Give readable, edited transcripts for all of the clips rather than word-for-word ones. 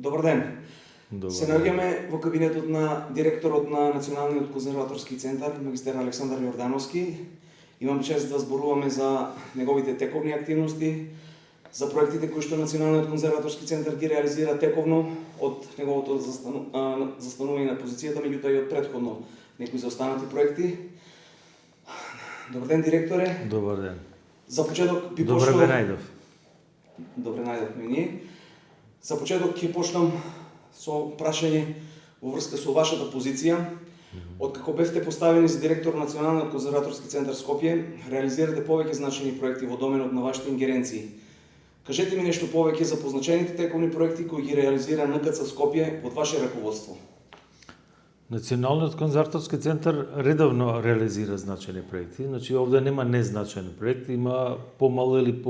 Добар ден. Добар Се ден. наоѓаме во кабинетот на директорот на Националниот конзерваторски центар, магистер Александар Јордановски. Имам чест да зборуваме за неговите тековни активности, за проектите кои што Националниот конзерваторски центар ги реализира тековно од неговото застанување на позицијата, меѓутоа и од претходно некои заостанати проекти. Добар ден, директоре. Добар ден. За почеток би Добре почнал... ве најдов. Добре најдовме ние. За почеток ќе почнам со прашање во врска со вашата позиција. Откако бевте поставени за директор на Националниот конзерваторски центар Скопје, реализирате повеќе значајни проекти во доменот на вашите ингеренции. Кажете ми нешто повеќе за позначените тековни проекти кои ги реализира НКЦ Скопје под ваше раководство. Националниот конзерваторски центар редовно реализира значајни проекти. Значи овде нема незначајни проекти, има помал или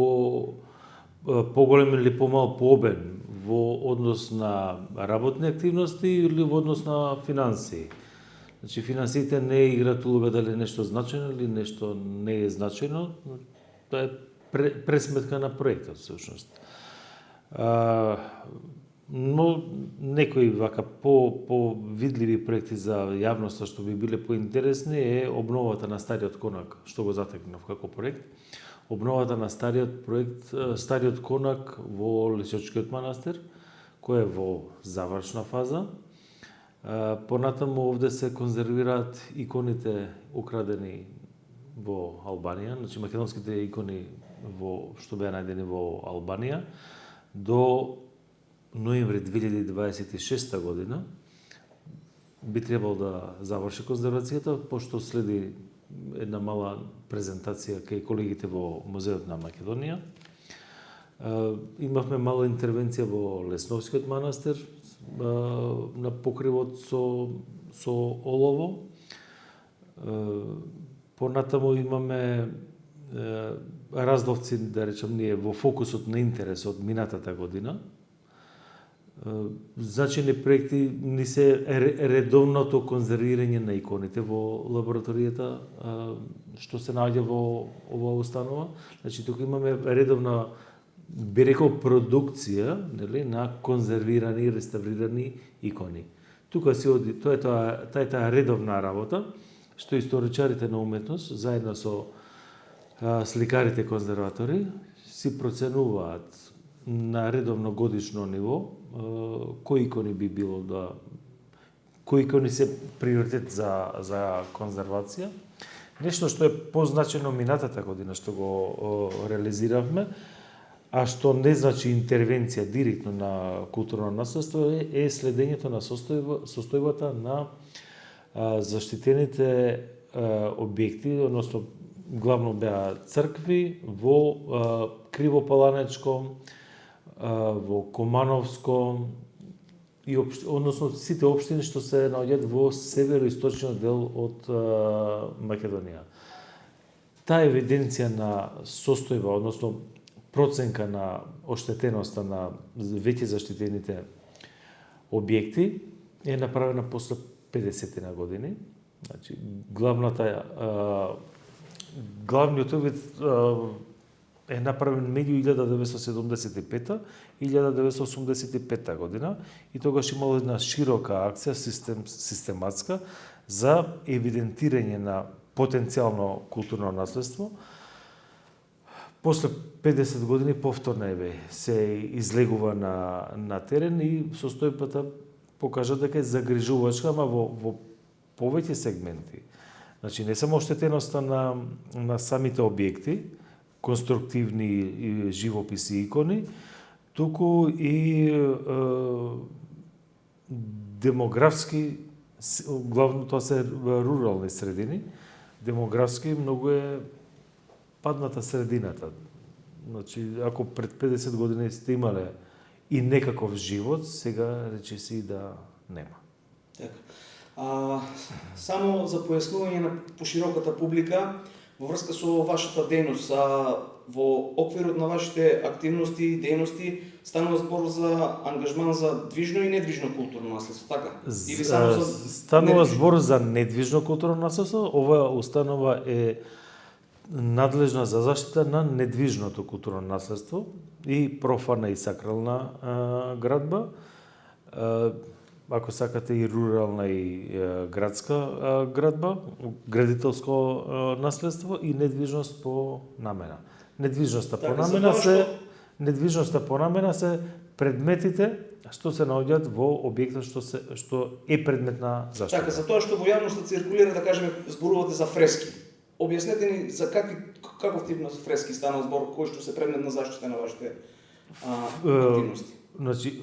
поголем или помал по обем во однос на работни активности или во однос на финансии. Значи финансиите не играат улога дали нешто значајно или нешто не е значајно, тоа е пресметка на проектот всушност. Но некои вака по видливи проекти за јавноста што би биле поинтересни е обновата на стариот конак, што го затекнав како проект. Обновата на стариот конак во Лисичкиот манастир, кој е во завршна фаза. Понатаму овде се конзервираат иконите украдени во Албанија, значи македонските икони што беа најдени во Албанија до ноември 2026 година би требало да заврши конзервацијата, пошто следи една мала презентација кај колегите во Музеот на Македонија. Имавме мала интервенција во Лесновскиот манастир на покривот со олово. Понатаму имаме Разловци, да речем ние, во фокусот на интерес од минатата година. Значајни проекти ни се редовното конзервирање на иконите во лабораторијата што се наоѓа во оваа установа. Значи тука имаме редовна, би рекол, продукција, нели, на конзервирани и реставрирани икони. Тука се оди, тоа е таа редовна работа што историчарите на уметност заедно со сликарите конзерватори си проценуваат на редовно годишно ниво кои икони би било кои икони се приоритет за конзервација. Нешто што е позначено минатата година што го реализиравме, а што не значи интервенција директно на културно наследство е следењето на состојбата на заштитените објекти, односно главно беа цркви во Кривопаланечко, во Комановско и односно сите општини што се наоѓаат во североисточниот дел од Македонија. Таа евиденција на состојба, односно проценка на оштетеноста на веќе заштитените објекти е направена после 50 на години. Значи главниот вид е направен меѓу 1975 и 1985 година и тогаш имало една широка акција, систематска, за евидентирање на потенцијално културно наследство. После 50 години повторно се излегува на терен и состојбата покажа дека е загрижувачка, ама во повеќе сегменти. Значи не само оштетеноста на самите објекти, конструктивни и живописи икони, туку и демографски, главно тоа се рурални средини, демографски многу е падната средината. Значи, ако пред 50 години сте имале и некаков живот, сега речиси да нема. Така. Само за појаснување на пошироката публика, во врска со вашата дејност, во оквирот на вашите активности и дејности, станува збор за ангажман за движно и недвижно културно наследство, така? Или само за станува збор за недвижно културно наследство, оваа установа е надлежна за заштита на недвижното културно наследство и профана и сакрална градба. ако сакате и рурална и градска градба, градителско наследство и недвижност по намена. Недвижноста по намена се предметите што се наоѓаат во објектот што е предмет на заштита. Така, за тоа што во јавноста циркулира, да кажеме, зборувате за фрески. Објаснете ни за каков тип на фрески стана збор, кој што се предмет на заштита на вашите активности? Значи,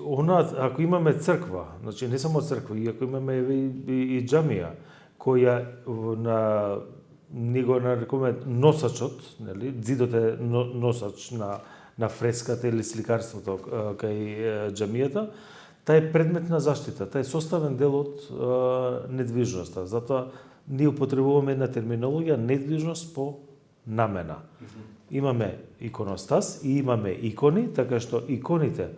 ако имаме црква, значи не само црква, и ако имаме и џамија, која на него нарекуваме носачот, нели, ѕидот е носач на фреската или сликарството кај џамијата, тај е предмет на заштита, тај е составен дел од недвижноста. Затоа ние употребуваме една терминологија недвижност по намена. Имаме иконостас и имаме икони, така што иконите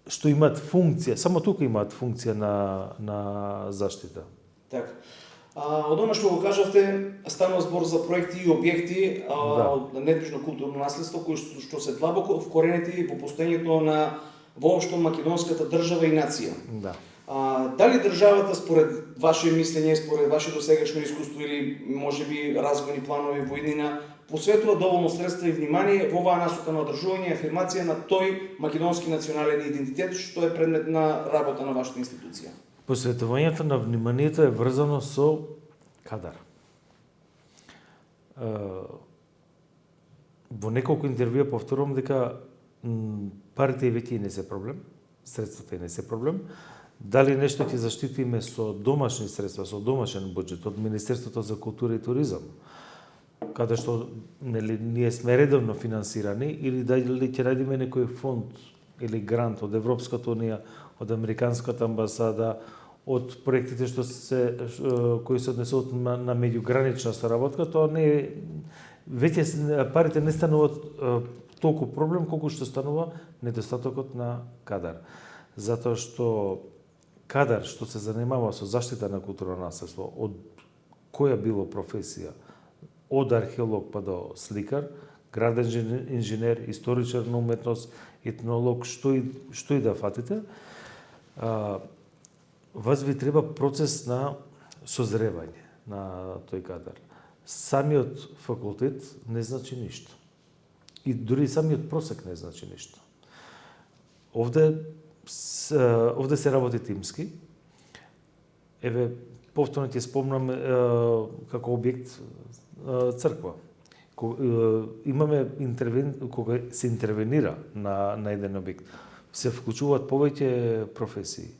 што имаат функција, само тука имаат функција на заштита. Така. Од она што го кажавте, станува збор за проекти и објекти од недвижно културно наследство кои што се длабоко вкоренети во постоењето на воопшто македонската држава и нација. Да. Дали државата според ваше мислење, според ваше досегашно искуство или можеби развојни планови во иднина посветува доволно средства и внимание во оваа насока на одржување и афирмација на тој македонски национален идентитет што е предмет на работа на вашата институција? Посветувањето на вниманието е врзано со кадар. Во неколку интервјуа повторувам дека парите и веќе не се проблем, средствата и не се проблем. Дали нешто ќе заштитиме со домашни средства, со домашен буџет од Министерството за култура и туризам, каде што ние сме редовно финансирани, или дали ќе најдеме некој фонд или грант од Европската унија, од Американската амбасада, од проектите кои се однесуваат на меѓугранична соработка, тоа не е, веќе парите не стануваат толку проблем колку што станува недостатокот на кадар. Затоа што кадар што се занимава со заштита на културно наследство, од која било професија, од археолог па до сликар, граден инженер, историчар на уметност, етнолог, што и да фатите, вас ви треба процес на созревање на тој кадар. Самиот факултет не значи ништо. И дури самиот просек не значи ништо. Овде се работи тимски. Еве, повторно ќе спомнам како објект црква. Имаме кога се интервенира на еден објект, се вклучуваат повеќе професии.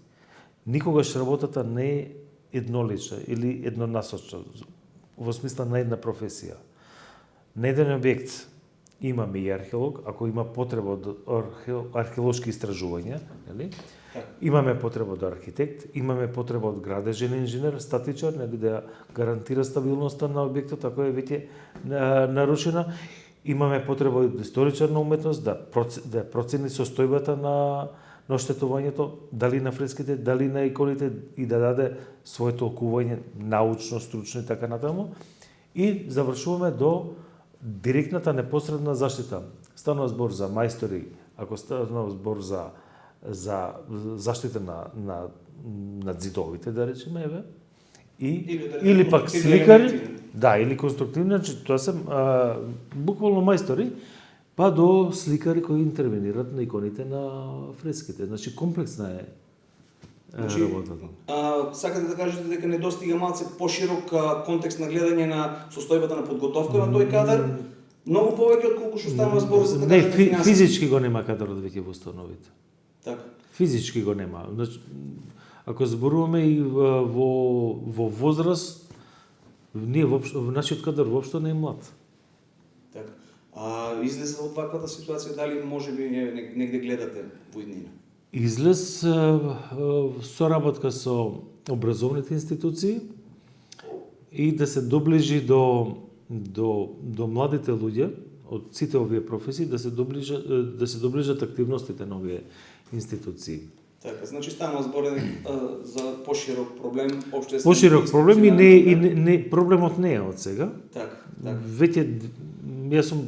Никогаш работата не е еднолична или еднонасочна, во смисла на една професија. На еден објект имаме и археолог, ако има потреба од археолошки истражувања, нели? Имаме потреба од архитект, имаме потреба од градежен инженер, статичар, нели, да гарантира стабилноста на објектот ако е веќе нарушена. Имаме потреба од историчар на уметност да процени состојбата на оштетувањето, дали на фреските, дали на иконите, и да даде свое толкување научно, стручно и така натаму. И завршуваме до директната непосредна заштита. Станува збор за мајстори, ако станува збор за заштита на ѕидовите, да речеме, еве, или пак сликари, да, или конструктивни, значи тоа се буквално мајстори, па до сликари кои интервенират на иконите на фреските. Значи комплексна е работата. Сакате да кажете дека недостига малце поширок контекст на гледање на состојбата на подготовка на тој кадар, многу повеќе отколку што станува збор за да кажеме финансија. Физички го нема кадарот веќе во установите. Така. Физички го нема. Значи, ако зборуваме и во возраст, нашиот кадар воопшто не е млад. Така. Излезе од ваквата ситуација, дали можеби негде гледате во иднина? Излез соработка со образовните институции и да се доближи до младите луѓе од сите овие професии, да се доближат активностите на овие институции. Така, значи станува збор за поширок проблем, општествен. Поширок проблем и проблемот не е од сега. Така. Веќе јас сум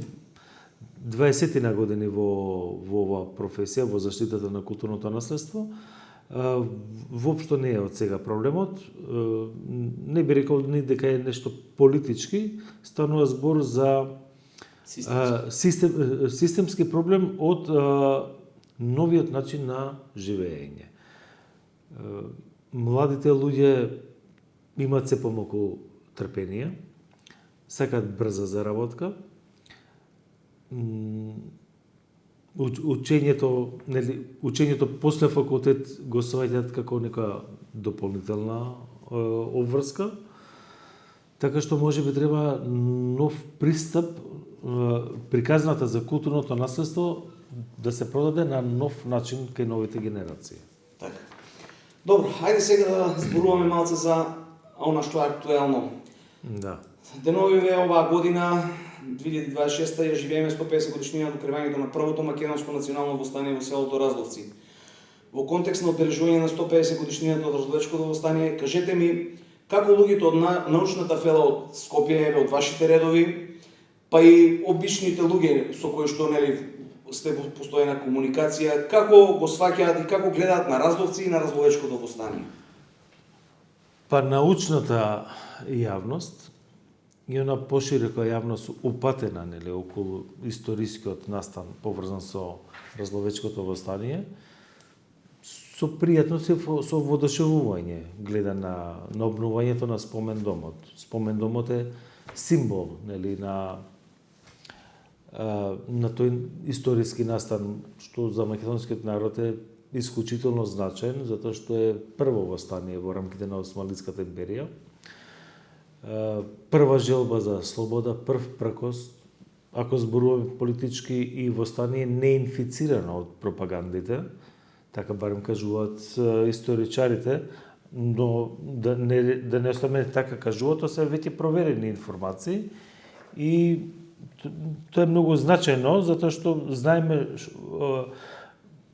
20 години во оваа професија, во заштитата на културното наследство. воопшто не е од сега проблемот. Не би рекол ни дека е нешто политички, станува збор за системски проблем од новиот начин на живење. Младите луѓе имаат се помалку трпение, сакаат брза заработка. Учењето после факултет го сваќаат како нека дополнителна обврска, така што можеби треба нов пристап, приказната за културното наследство да се продаде на нов начин кај новите генерации. Така. Добро, ајде сега да зборуваме малце за она што е актуелно. Да. Деновиве оваа година 2026 ја живееме 150 годишнина до кревањето на првото македонско национално востание во селото Разловци. Во контекст на обележување на 150 годишнината од Разловечкото востание, кажете ми како луѓето од научната фела од Скопје, од вашите редови, па и обичните луѓе со кои што сте во постојана комуникација, како го сваќаат и како гледаат на Разловци и на Разловечкото востание? Па научната јавност и она поширока јавност упатена околу историскиот настан поврзан со Разловечкото востание, со пријатност и со воодушевување гледа на обновувањето на спомендомот. Спомендомот е символ на тој историски настан што за македонскиот народ е исклучително значаен, затоа што е прво востание во рамките на Османлиската империја. Прва желба за слобода, прв пркос, ако зборуваме политички, и востание не инфицирано од пропагандите, така барем кажуваат историчарите, но да не оставаме така кажуваат, тоа се веќе проверени информации и тоа е многу значајно, затоа што знаеме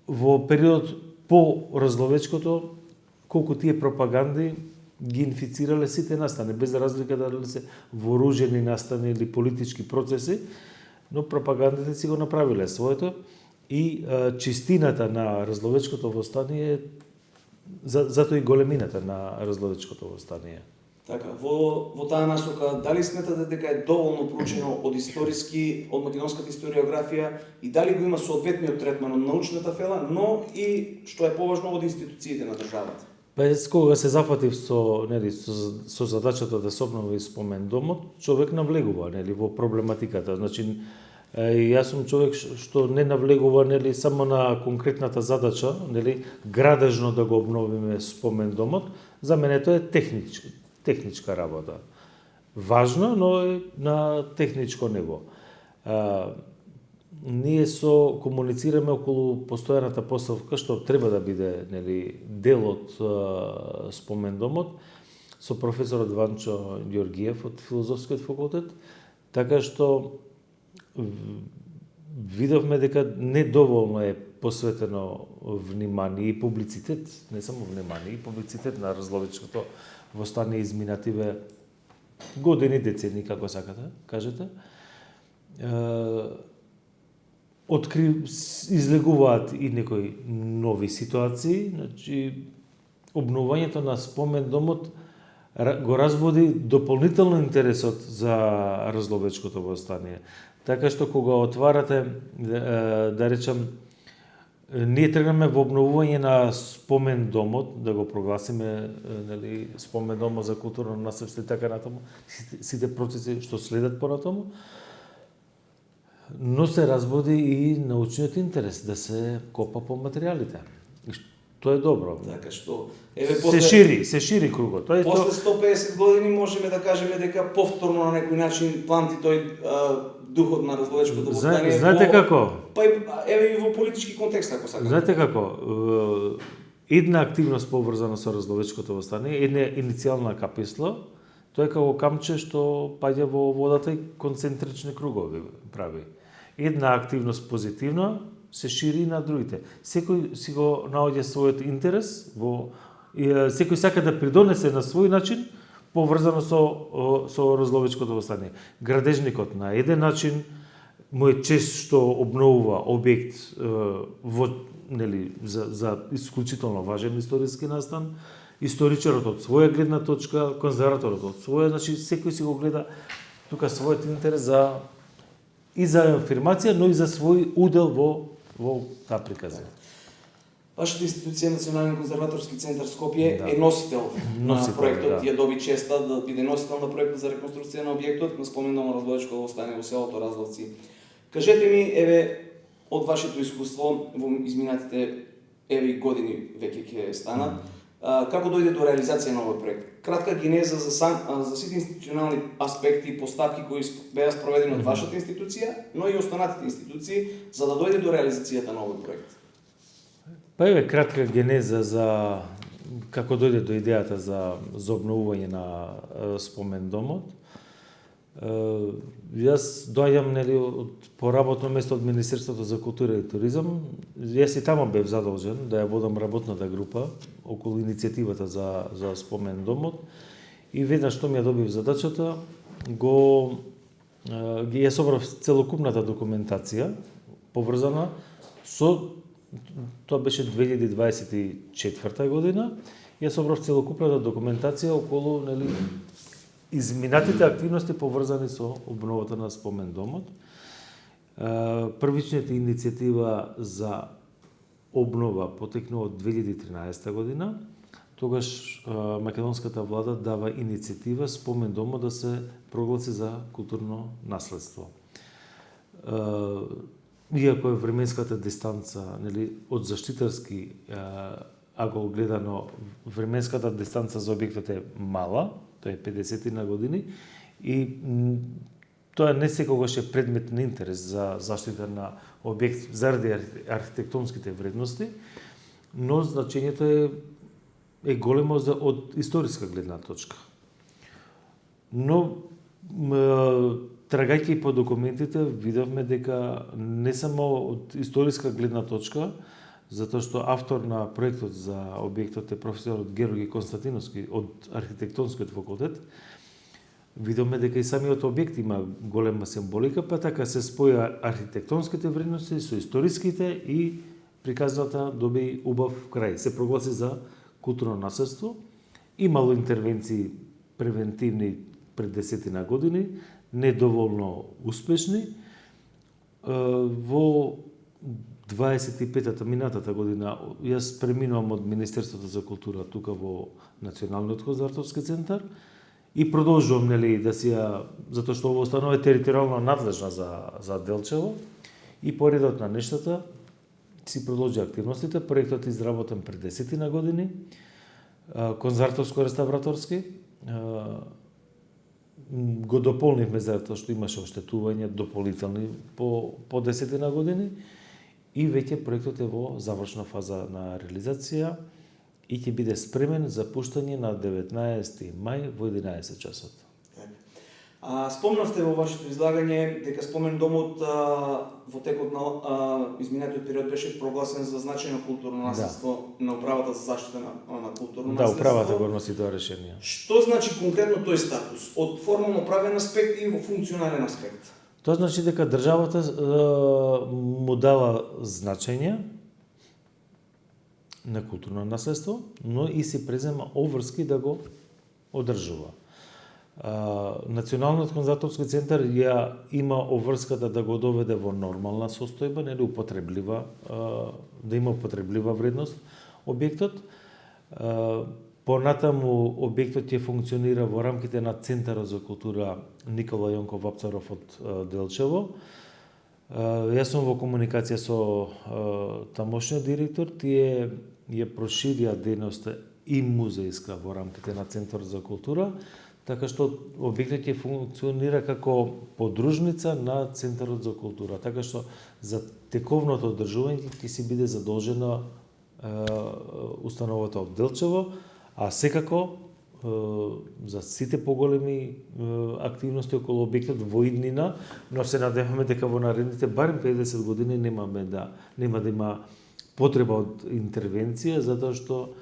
во периодот по Разловечкото колку тие пропаганди ги инфицирале сите настани, без разлика дали се вооружени настани или политички процеси, но пропагандите си го направиле своето и чистината на Разловечкото востание, затоа и големината на Разловечкото востание. Така, во таа насока, дали сметате дека е доволно проучено од македонската историографија и дали го има соодветниот третман од научната фела, но и, што е поважно, од институциите на државата? Кога се зафатив со задачата да се обнови спомендомот, човек навлегува во проблематиката. Значи, јас сум човек што не навлегува само на конкретната задача, градежно да го обновиме спомендомот. За мене тоа е техничка работа. Важно, но е на техничко ниво. Ние комуницираме околу постојаната поставка што треба да биде дел од спомендомот со професорот Ванчо Ѓоргиев од Филозофскиот факултет, така што видовме дека недоволно е посветено внимание и публицитет, не само внимание, и публицитет на Разловечкото востание изминативе години, децени, како сакате, кажете. Излегуваат и некои нови ситуации, значи обновувањето на спомендомот го разбуди дополнително интересот за Разловечкото востание. Така што кога отварате, да речам, ние тргнаме во обновување на спомендомот, да го прогласиме спомендомот за културно наследство и така натаму, сите процеси што следат понатаму, но се разбуди и научниот интерес да се копа по материјалите. Тоа е добро. Така што се шири кругот. После 150 години можеме да кажеме дека повторно на некој начин пламти тој духот на Разловечкото востание. Знаете како? Па и во политички контекст, ако сакате. Знаете како? Една активност поврзана со Разловечкото востание, една иницијална каписла, тоа е како камче што паѓа во водата и концентрични кругови прави. Една активност позитивна се шири на другите. Секој си го наоѓа својот интерес, секој сака да придонесе на свој начин поврзано со Разловечкото востание. Градежникот на еден начин, му е чест што обновува објект во за исклучително важен историски настан, историчарот од своја гледна точка, конзерваторот од своја, значи секој си го гледа тука својот интерес и за афирмација, но и за свој удел во таа приказна. Вашата институција Национален конзерваторски центар Скопје Да. е носител на проектот, да. ја доби честа да биде носител на проектот за реконструкција на објектот на спомендомо развојачко остане во селото Разловци. Кажете ми, од вашето искуство во изминатите години веќе ќе станат, како дојде до реализација на овој проект? Кратка генеза за сите институционални аспекти и постапки кои беа спроведени од вашата институција, но и останатите институции, за да дојде до реализацијата на овој проект. Па еве кратка генеза за како дојде до идејата за обновување на спомендомот. Јас доаѓам од поработно место од Министерството за култура и туризам. Јас и таму бев задолжен да ја водам работната група околу иницијативата за спомендомот и веднаш што ми ја добив задачата, ја собрав целокупната документација поврзана со тоа беше 2024 година. Ја собрав целокупната документација околу изминатите активности поврзани со обновата на спомендомот. Првичната иницијатива за обнова потекнува од 2013 година. Тогаш македонската влада дава иницијатива спомендомот да се прогласи за културно наследство. Иако е временската дистанца од заштитарски ако гледано временската дистанца за објектот е мала, тоа е 50 на години, и тоа не секогаш е предмет на интерес за заштита на објект заради архитектонските вредности, но значењето е големо од историска гледна точка. Но трагајќи по документите видовме дека не само од историска гледна точка, затоа што автор на проектот за објектот е професорот Георги Константиновски од архитектонскиот факултет, видовме дека и самиот објект има голема символика, па така се споја архитектонските вредности со историските и приказната доби убав крај. Се прогласи за културно наследство. Имало интервенции превентивни пред 10 на години, недоволно успешни. Во 25-та минатата година јас преминувам од Министерството за култура тука во Националниот конзерваторски центар и продолжувам да си затоа што ово установа е територијално надлежна за Делчево и по редот на нештата си продолжи активностите. Проектот е изработен пред 10 на години, конзерваторско-реставраторски. Го дополнивме затоа што имаше оштетувања дополнителни по 10 на години и веќе проектот е во завршна фаза на реализација и ќе биде спремен за пуштање на 19 мај во 11 часот. Спомнавте во вашето излагање дека спомендомот во текот на изминатиот период беше прогласен за значајно културно наследство на управата за заштита на културно наследство. Да, управата го носи тоа решение. Што значи конкретно тој статус од формално правен аспект и во функционален аспект? Тоа значи дека државата му дава значење на културно наследство, но и се презема обврски да го одржува. Националниот конзерваторски центар ја има обврската да го доведе во нормална состојба, употреблива, да има употреблива вредност објектот. Понатаму објектот ќе функционира во рамките на Центарот за култура Никола Јонков Вапцаров од Делчево. Јас сум во комуникација со тамошниот директор, тие ја проширија дејноста и музејска во рамките на Центарот за култура, така што објектот ќе функционира како подружница на Центарот за култура, така што за тековното одржување ќе си биде задолжена установата од Делчево, а секако за сите поголеми активности околу објектот во иднина, но се надеваме дека во наредните барем 50 години нема да има потреба од интервенција, затоа што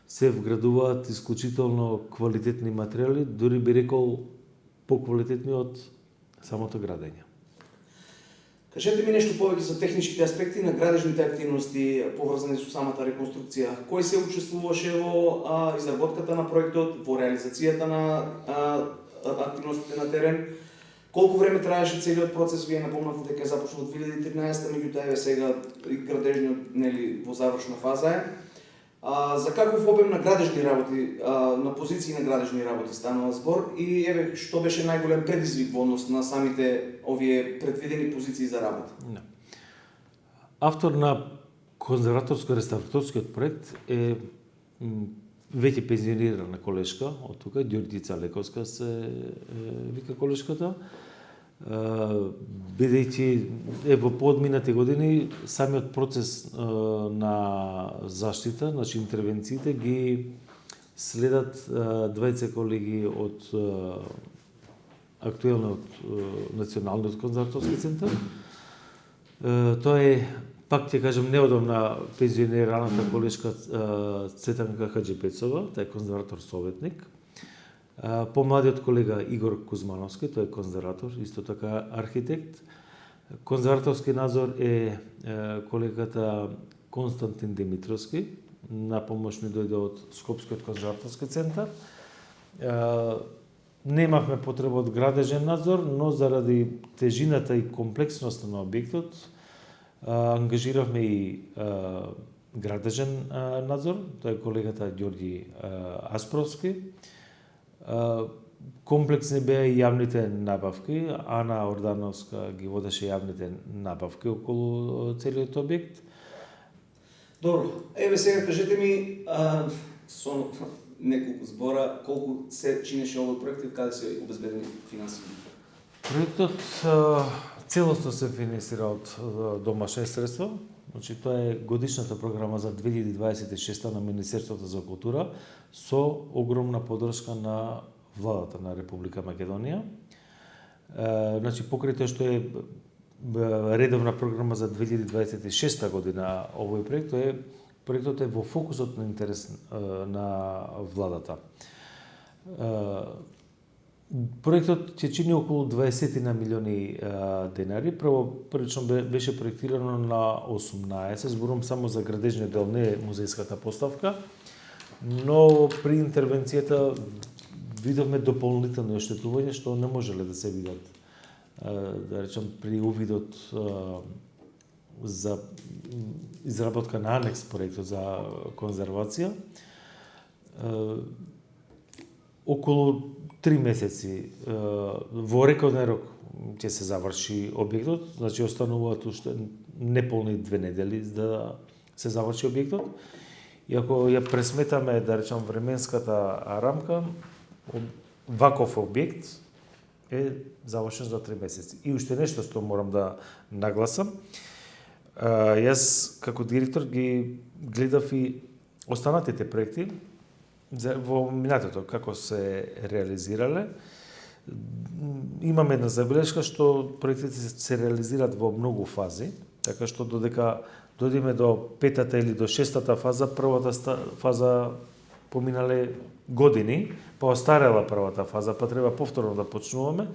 се вградуваат исклучително квалитетни материјали, дури би рекол поквалитетни од самото градење. Кажете ми нешто повеќе за техничките аспекти на градежните активности поврзани со самата реконструкција. Кој се учествуваше во изработката на проектот, во реализацијата на активностите на терен? Колку време траеше целиот процес? Вие напомнавте дека е започнал 2013, меѓутоа еве сега градежниот во завршна фаза е. За каков обем на градежни работи, на позиции на градежни работи станува збор и еве што беше најголем предизвик во однос на самите овие предвидени позиции за работа? Да. Автор на конзерваторско-реставраторскиот проект е веќе пензионирана колешка од тука, Ѓорѓица Лековска се вика колешката, бидејќи во подминати години самиот процес на заштита, значи интервенциите ги следат двајца колеги од актуелниот Националниот конзерваторски центар. Тоа е, пак ќе кажам, неодамна пензионираната колешка Цветанка Хаџипецова, тој е конзерватор советник. Помладиот колега Игор Кузмановски, тој е конзерватор, исто така архитект. Конзерваторски надзор е колегата Константин Димитровски, на помош ми дојде од Скопскиот конзерваторски центар. Немавме потреба од градежен надзор, но заради тежината и комплексноста на објектот, ангажиравме и градежен надзор, тоа е колегата Ѓорѓи Аспровски. Комплексни беа и јавните набавки. Ана Ордановска ги водеше јавните набавки околу целиот објект. Добро, еве сега кажете ми со неколку збора колку се чинеше овој проект и каде се обезбедени финанси? Проектот целосно се финансира од домашни средства. Значи, тоа е годишната програма за 2026 на Министерството за култура со огромна поддршка на владата на Република Македонија. Значи, покрај тоа што е редовна програма за 2026 година овој проектот е во фокусот на интерес на владата. Проектот ќе чини околу 20 милиони денари. Првично беше проектирано на 18, зборувам само за градежниот дел, не музејската поставка, но при интервенцијата видовме дополнителни оштетувања што не можеле да се видат. Да речем, при увидот за изработка на анекс проектот за конзервација, околу 3 месеци во рекорден рок ќе се заврши објектот, значи остануваат уште неполни 2 недели да се заврши објектот. И ако ја пресметаме, да речем, временската рамка, ваков објект е завршен за 3 месеци. И уште нешто што морам да нагласам. Јас како директор ги гледав и останатите проекти во минатото како се реализирале. Имаме една забелешка што проектите се реализираат во многу фази, така што додека дојдеме до 5-та или до 6-та фаза, првата фаза поминале години, па остарела првата фаза, па треба повторно да почнуваме.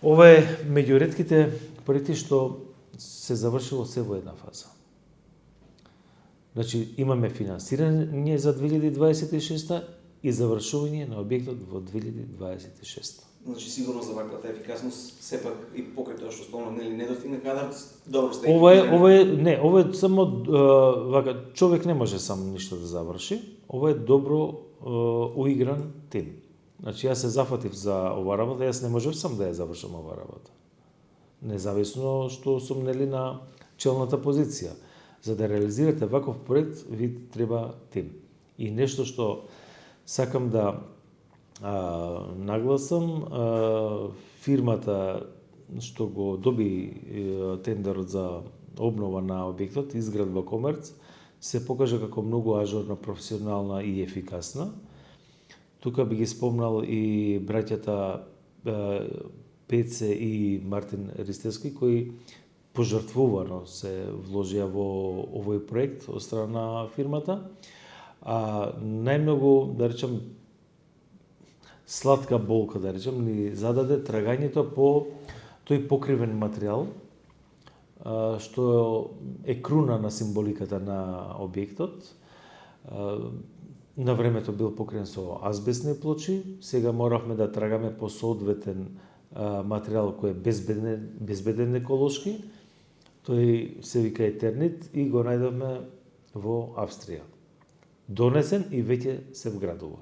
Ова е меѓу ретките проекти што се завршило се во една фаза. Значи, имаме финансирање за 2026 и завршување на објектот во 2026. Значи, сигурно за ваквата ефикасност, сепак и покрај тоа што спомнав, нели не достигна кадар, добро сте. Ова е само вака, човек не може сам ништо да заврши. Ова е добро уигран тим. Значи, јас се зафатив за ова работа, јас не можев сам да ја завршам ова работа. Независно што сум нели на челната позиција. За да реализирате ваков проект, ви треба тим. И нешто што сакам да нагласам, фирмата што го доби тендерот за обнова на објектот, изградба Комерц, се покажа како многу ажурна, професионална и ефикасна. Тука би ги спомнал и браќата Пеце и Мартин Ристевски, кои пожртвувано се вложија во овој проект од страна на фирмата. А најмногу, да речем, сладка болка, да речем, ни зададе трагањето по тој покривен материјал, што е круна на символиката на објектот. На времето бил покриен со азбестни плочи, сега моравме да трагаме по соодветен материјал кој е безбеден еколошки. Тој се вика етернит и го најдовме во Австрија. Донесен и веќе се вградува.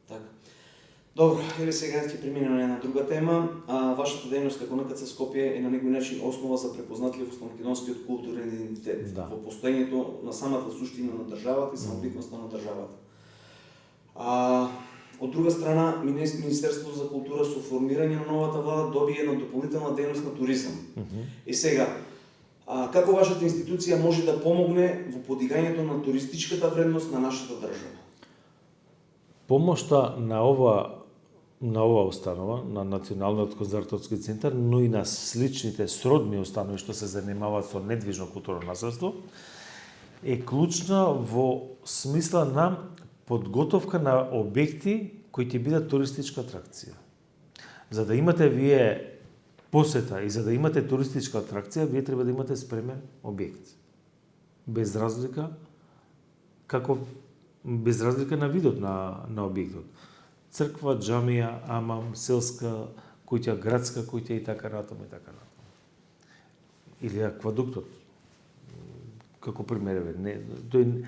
Така. Добро, еве сега ќе преминеме на една друга тема. Вашата дејност како НКЦ Скопје е на некој начин основа за препознатливост на македонскиот културен идентитет, Да. во постоењето на самата суштина на државата и самобитноста на државата. Од друга страна, Министерството за култура со формирање на новата влада добие една дополнителна дејност на туризам. И сега, како вашата институција може да помогне во подигањето на туристичката вредност на нашата држава? Помошта на ова установа, на Националниот конзерваторски центар, но и на сличните сродни установи што се занимаваат со недвижно културно наследство, е клучна во смисла на подготовка на објекти кои ќе бидат туристичка атракција. За да имате вие посета и за да имате туристичка атракција, вие треба да имате спремен објект. Без разлика на видот на објектот. Црква, џамија, амам, селска куќа, градска куќа и така натаму и така натаму. Или аквадуктот. Како пример, тој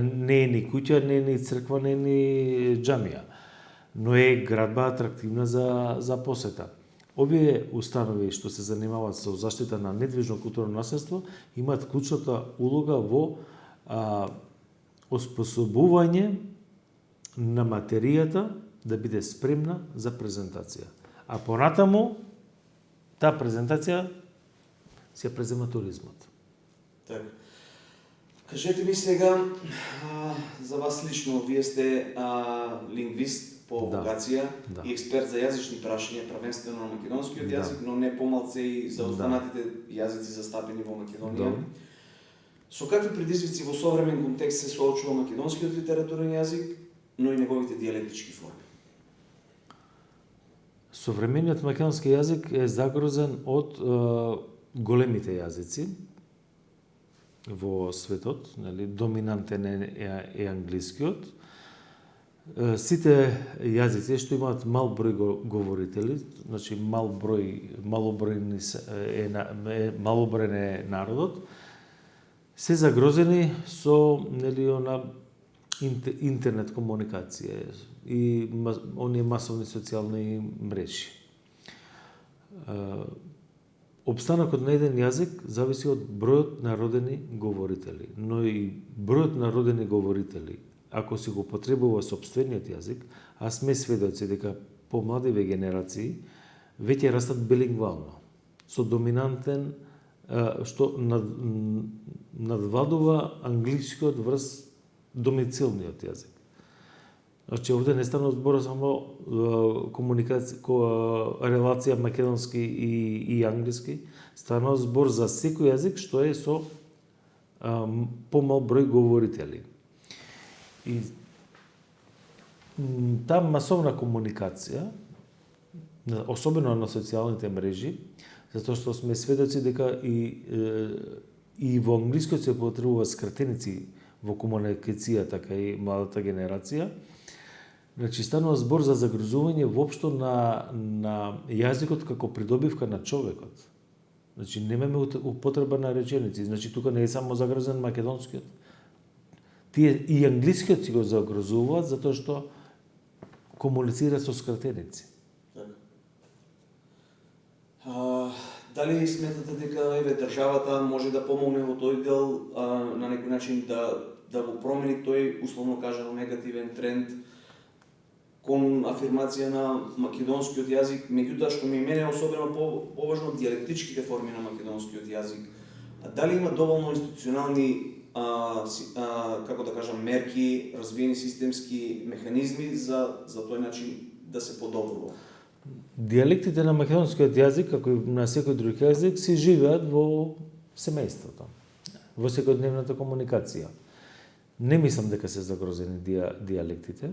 не е ни куќа, не е ни црква, не е ни џамија, но е градба атрактивна за посета. Овие установи што се занимаваат со заштита на недвижно културно наследство имаат клучната улога во оспособување на материјата да биде спремна за презентација. А понатаму, таа презентација се презема туризмот. Така. Кажете ми сега, за вас лично, вие сте лингвист по вокација и експерт за јазични прашања, првенствено на македонскиот јазик, но не помалце и за останатите јазици застапени во Македонија. Со какви предизвици во современ контекст се соочува македонскиот литературен јазик, но и неговите дијалектички форми? Современиот македонски јазик е загрозен од големите јазици во светот, нели, доминантен е англискиот. Сите јазици што имаат мал број говорители, значи малоброен е народот, се загрозени со, нели, интернет комуникација и оние масовни социјални мрежи. Обстанокот на еден јазик зависи од бројот на родени говорители, но и бројот на родени говорители, ако си го потребува сопствениот јазик, а сме сведоци дека помладиве генерации веќе растат билингвално, со доминантен што надвладува англискиот врз домицилниот јазик. Значи, овде не станува збор само релација македонски и англиски, станува збор за секој јазик што е со помал број говорители. И таа масовна комуникација, особено на социјалните мрежи, затоа што сме сведоци дека и во англискиот се потребува скратеници во комуникацијата кај младата генерација. Значи, станува збор за загрозување воопшто на јазикот како придобивка на човекот. Значи, немаме употреба на реченици. Значи, тука не е само загрозен македонскиот. Тие и англискиот си го загрозуваат затоа што комуницира со скратеници. Дали сметате дека државата може да помогне во тој дел на некој начин да го промени тој, условно кажано, негативен тренд кон афирмација на македонскиот јазик, меѓутоа што ми мене особено поважно дијалектичките форми на македонскиот јазик. Дали има доволно институционални како да кажам, мерки, развиени системски механизми за тој начин да се подобрува? Дијалектите на македонскиот јазик, како и на секој друг јазик, се живеат во семејството, во секојдневната комуникација. Не мислам дека се загрозени дијалектите.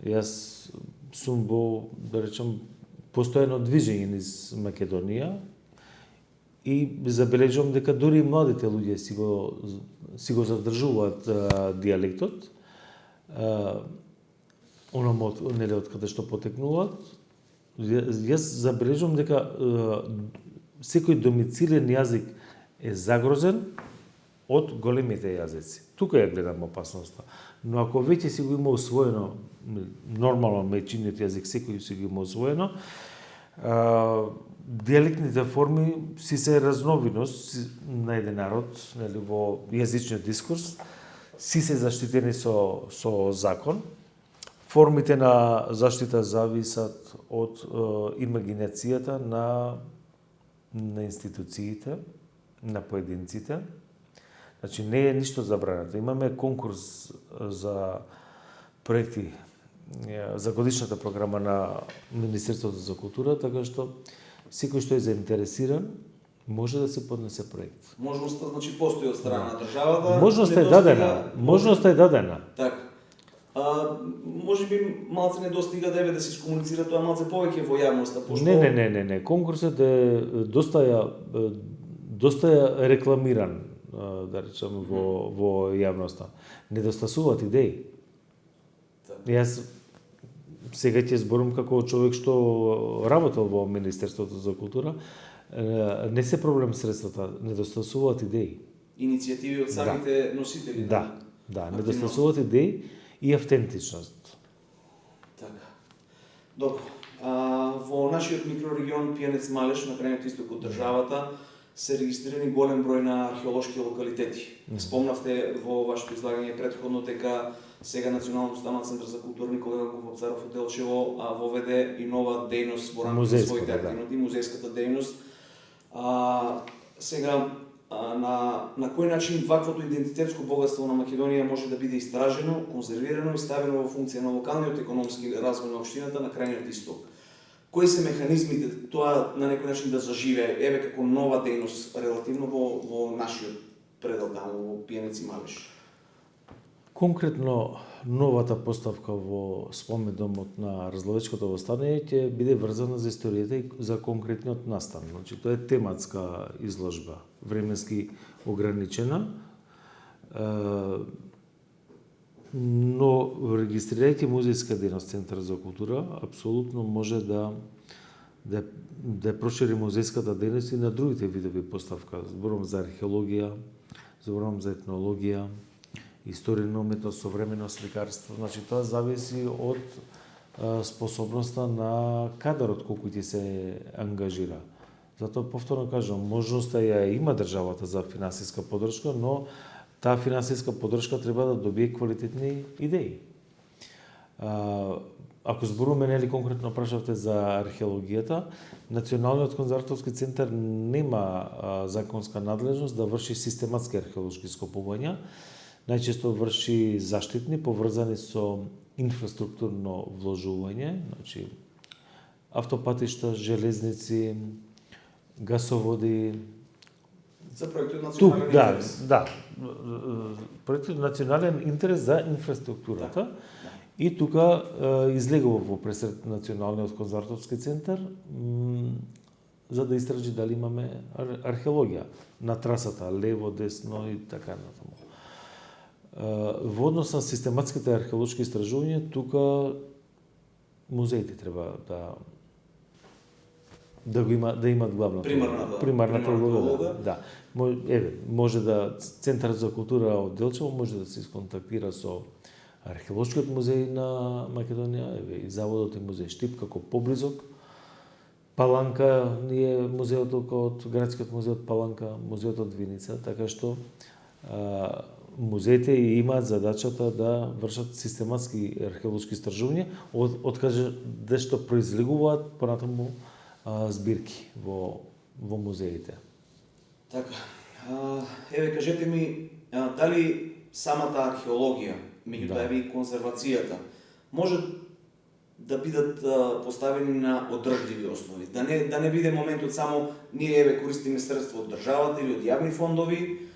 Јас сум во, да речем, постојано движење низ Македонија И забележувам дека дури и младите луѓе си го задржуваат дијалектот, онаму нели од каде што потекнуваат. Јас забележувам дека секој домицилен јазик е загрозен од големите јазици. Тука ја гледам опасноста. Но ако веќе си го има усвоено, нормално мајчиниот јазик секој си го има усвоено, дијалектните форми си се разновидност на еден народ, нели, во јазичниот дискурс, си се заштитени со закон. Формите на заштита зависат од имагинацијата на институциите, на поединците. Значи, не е ништо забрането. Имаме конкурс за проекти за годишната програма на Министерството за култура, така што секој што е заинтересиран може да се поднесе проект. Можноста, значи, постои од страна на државата. Можноста е дадена. Можноста е дадена. Така. Може би малце не достига да се искомуницира тоа малце повеќе во јавноста, пошто Не. Конкурсот е доста рекламиран, да речеме, во јавноста. Недостасуваат идеи. Јас сега ќе зборам како човек што работел во Министерството за култура, не се проблем средствата, недостасуваат идеи. Иницијативи од самите носители. Да, недостасуваат идеи и автентичност. Така. Добро. Во нашиот микрорегион Пијанец Малеш, на крајниот исток од државата, се регистрирани голем број на археолошки локалитети. Спомнавте во вашето излагање претходно дека сега Националниот установ Центар за култура Никола Јанков Вапцаров од Делчево воведе и нова дејност во рамките на своите активности, музејската дејност. Сега на кој начин ваквото идентитетско богатство на Македонија може да биде истражено, конзервирано и ставено во функција на локалниот економски развој на општината на крајниот исток? Кои се механизмите тоа на некој начин да заживее, еве како нова дејност релативно во нашиот предел таму во Пијанец и Малеш? Конкретно новата поставка во спомендомот на Разловечкото восстание ќе биде врзана за историјата и за конкретниот настан. Значи, тоа е тематска изложба, временски ограничена, но регистрирајќи музејска дејност Центар за култура, апсолутно може да прошири музејската дејност и на другите видови поставка. Зборувам за археологија, зборувам за етнологија, историја на уметност, современо сликарство. Значи, тоа зависи од способноста на кадарот колку ќе се ангажира. Затоа повторно кажам, можноста ја има државата за финансиска поддршка, но таа финансиска поддршка треба да добие квалитетни идеи. Ако зборуваме, нели, конкретно прашавте за археологијата, Националниот конзерваторски центар нема законска надлежност да врши систематски археолошки скопувања. Најчесто врши заштитни, поврзани со инфраструктурно вложување, значи автопатишта, железници, гасоводи. За проектот национален интерес. Да. Проектот национален интерес за инфраструктурата. И тука излегува во пресред Националниот конзерваторски центар за да истражи дали имаме археологија на трасата лево, десно и така натаму. Во однос на систематските археолошки истражувања, тука музеите треба да имат главната примарната улога. Да. Може да Центарот за култура од Делчево може да се исконтактира со Археолошкиот музеј на Македонија, и Заводот и музеј Штип како поблизок. Паланка ни е музеот од Градскиот музеј од Паланка, музеот од Виница, така што музеите имаат задачата да вршат систематски археолошки истражувања, од каде што произлегуваат понатаму збирки во музеите. Така. Еве, кажете ми, дали самата археологија, меѓутоа и конзервацијата, може да бидат поставени на одржливи основи, да не биде моментот само ние еве користиме средства од државата или од јавни фондови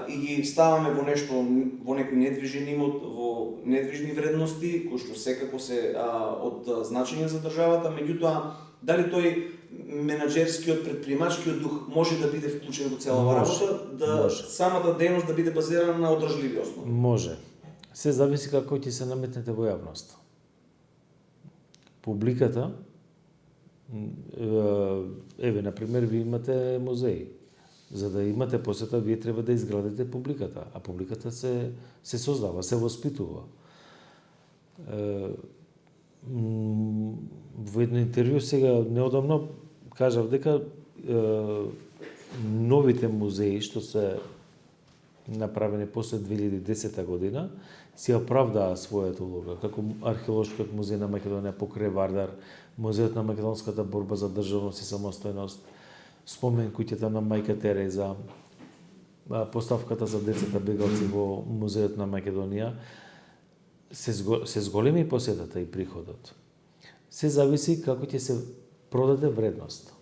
и ги ставаме во нешто, во некој недвижен имот, во недвижни вредности, кои што секако се од значење за државата, меѓутоа дали тој менаџерскиот, предприемачкиот дух може да биде вклучен во целава работа, да може. самата дейност да биде базирана на одржливи основи? Може. Се зависи како ќе се наметнете во јавност. Публиката, еве, например, ви имате музеи. За да имате посета, вие треба да изградите публиката, а публиката се создава, се воспитува. Во едно интервју сега неодамно кажав дека новите музеи што се направени после 2010 година си оправдаа својата улога, како археолошкиот музеј на Македонија покрај Вардар, музеот на македонската борба за државност и самостојност, спомен куќата на мајка Тереза, поставката за децата бегалци во музеот на Македонија, се зголеми посетата и приходот. Се зависи како ќе се продаде вредност.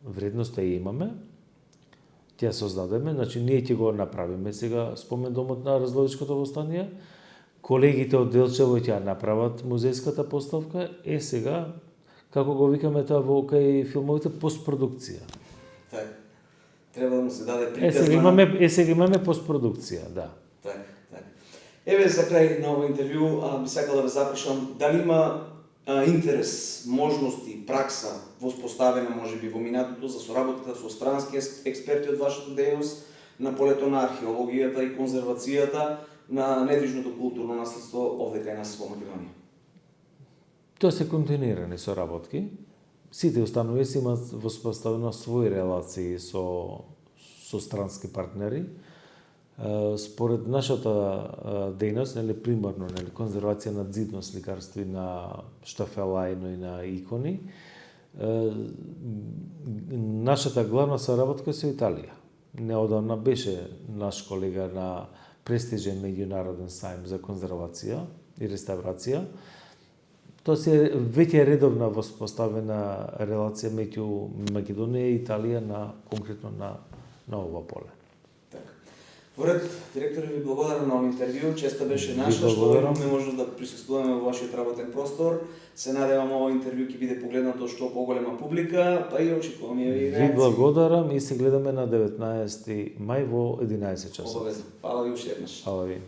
Вредноста ја имаме, ќе ја создадеме, значи ние ќе го направиме сега спомендомот на Разловичкото востание, колегите од Делчево ќе ја направат музејската поставка, сега, како го викаме тоа во кај филмовите, постпродукција. Така. Треба да му се даде приказ Сега имаме постпродукција, да. Така. Еве за крај на овој интервју, би сакал да ве запишам, дали има интерес, можности, пракса воспоставена можеби во минатото за соработката со странски експерти од вашата дејност на полето на археологијата и конзервацијата на недвижното културно наследство овде кај нас во Македонија? Тоа се континуирани соработки. Сите установи си имаат воспоставено своји релации со странски партнери. Според нашата дејност, примерно, конзервација на ѕидно сликарство и на штафелајно и на икони, нашата главна соработка со Италија. Неодамна беше наш колега на престижен меѓународен сајм за конзервација и реставрација. Тоа се веќе редовна воспоставена релација меѓу Македонија и Италија конкретно на ова поле. Во ред, директор, ви благодарам на овој интервју, честа беше наша, што имаме можност да присуствуваме во вашиот работен простор. Се надевам овој интервју ќе биде погледнато што поголема публика, па и очекуваме и реакции. Ви благодарам и се гледаме на 19 мај во 11 часот. Обавезно. Фала ви уште еднаш. Фала ви.